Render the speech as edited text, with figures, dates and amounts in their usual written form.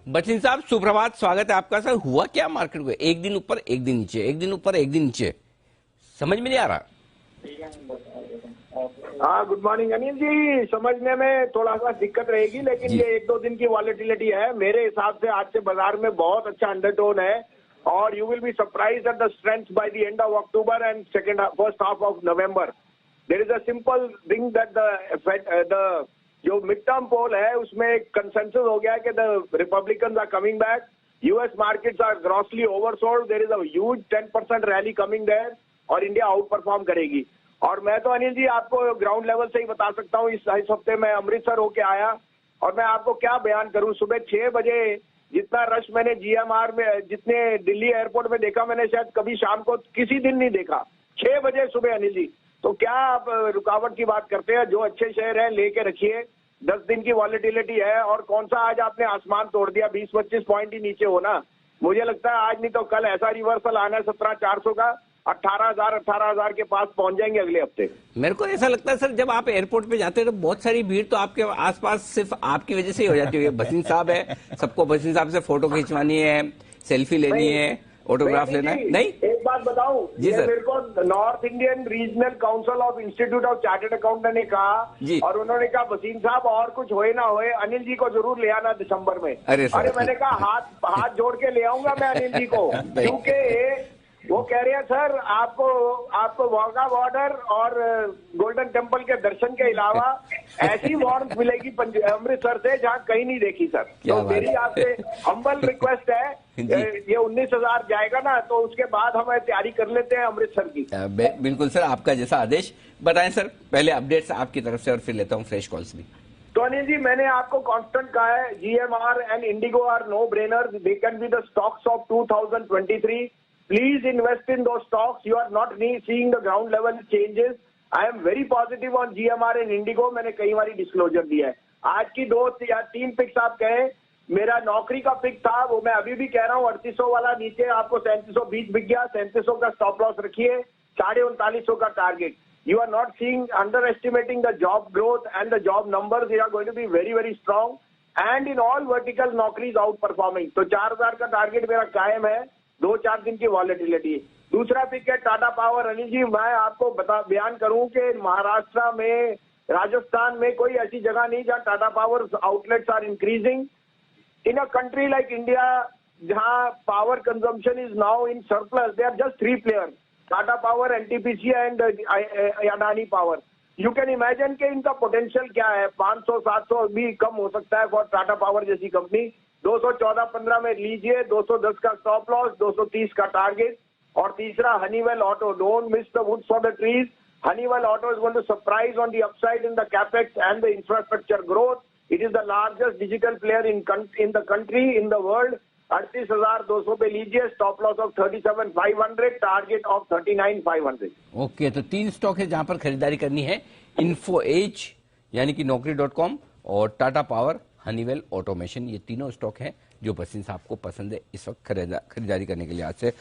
बचिन साहब सुप्रभात, स्वागत है आपका। सर हुआ क्या मार्केट को? एक दिन ऊपर एक दिन नीचे, एक दिन ऊपर एक दिन नीचे, समझ में नहीं आ रहा। हाँ, गुड मॉर्निंग अनिल जी। समझने में थोड़ा सा दिक्कत रहेगी, लेकिन ये एक दो दिन की वॉलेटिलिटी है। मेरे हिसाब से आज से बाजार में बहुत अच्छा अंडरटोन है और you will be surprised at the strength by the end of October and first half of November. There is a simple thing that the जो मिड टर्म पोल है उसमें एक कंसेंसस हो गया है कि the Republicans are coming back, US markets are grossly oversold, there is a huge 10% rally coming there और India outperform करेगी। और मैं तो अनिल जी आपको ग्राउंड लेवल से ही बता सकता हूँ, इस हफ्ते में अमृतसर होके आया और मैं आपको क्या बयान करूँ। सुबह 6 बजे जितना रश मैंने जीएमआर में, जितने दिल्ली एयरपोर्ट में देखा, मैंने शायद कभी शाम को किसी दिन नहीं देखा। 6 बजे सुबह अनिल जी। तो क्या आप रुकावट की बात करते हैं? जो अच्छे शेयर हैं लेके रखिए। 10 दिन की वॉलेटिलिटी है और कौन सा आज आपने आसमान तोड़ दिया, 20-25 पॉइंट ही नीचे होना। मुझे लगता है आज नहीं तो कल ऐसा रिवर्सल आना है 17,400 का, 18,000 के पास पहुंच जाएंगे अगले हफ्ते। मेरे को ऐसा लगता है सर, जब आप एयरपोर्ट पे जाते हैं तो बहुत सारी भीड़ तो आपके आसपास सिर्फ आपकी वजह से ही हो जाती है। बसिन साहब है, सबको बसिन साहब से फोटो खिंचवानी है, सेल्फी लेनी है, ऑटोग्राफ लेना है। नहीं, एक बात बताऊं, जी सर। मेरे को north Indian regional council of institute of chartered accountant ने कहा जी। और उन्होंने कहा बसीन साहब और कुछ होए ना होए अनिल जी को जरूर ले आना दिसंबर में। अरे मैंने कहा हाथ जोड़ के ले आऊंगा मैं अनिल जी को, क्योंकि वो कह रहे हैं सर आपको वाघा बॉर्डर और गोल्डन टेम्पल के दर्शन के अलावा ऐसी वार्मथ मिलेगी अमृतसर से जहाँ कहीं नहीं देखी सर। तो मेरी आपसे हम्बल रिक्वेस्ट है, ये 19,000 जाएगा ना तो उसके बाद हम तैयारी कर लेते हैं अमृतसर की। बिल्कुल सर, आपका जैसा आदेश। बताएं सर, पहले अपडेट्स आपकी तरफ से और फिर लेता हूँ फ्रेश कॉल्स भी। तो अनिल जी, मैंने आपको कांस्टेंट कहा है, GMR and IndiGo are no brainer, they can be the stocks of 2023। Please invest in those stocks. You are not seeing the ground level changes. I am very positive on GMR and Indigo. मैंने कई बारी disclosure दिया है। आज की 2 या 3 pics आप कहें, मेरा नौकरी का पिक था वो मैं अभी भी कह रहा हूँ, 3800 वाला नीचे आपको 3720 बिक गया, 3700 का स्टॉप लॉस रखिए, 3950 का target. You are not seeing, underestimating the job growth and the job numbers. They are going to be very very strong and in all verticals नौकरी आउट परफॉर्मिंग। तो 4000 का टारगेट मेरा कायम है। 2-4 दिन की वॉलेटिलिटी। दूसरा पिक है टाटा पावर। अनिल जी, मैं आपको बयान करूं कि महाराष्ट्र में, राजस्थान में कोई ऐसी जगह नहीं जहां Tata power outlets are increasing. In a country like India जहां power consumption is now in surplus, they are just 3 players, Tata power, NTPC and Adani power. You can imagine कि इनका पोटेंशियल क्या है। 500-700 भी कम हो सकता है फॉर टाटा पावर जैसी कंपनी। 214-15 में लीजिए, 210 का स्टॉप लॉस, 230 का टारगेट। और तीसरा Honeywell auto, don't miss the woods for the trees. Honeywell auto is going to surprise on the upside in the capex and the infrastructure growth. It is the largest digital player in the country, in the world. 38,200 पे लीजिए, stop loss of 37,500, target of 39,500। Okay, तो 3 stock है जहां पर खरीदारी करनी है, info as यानी कि नौकरी.com और टाटा पावर, हनीवेल ऑटोमेशन। ये तीनों स्टॉक हैं जो बसिन साहब को पसंद है इस वक्त खरीदारी करने के लिए आज से।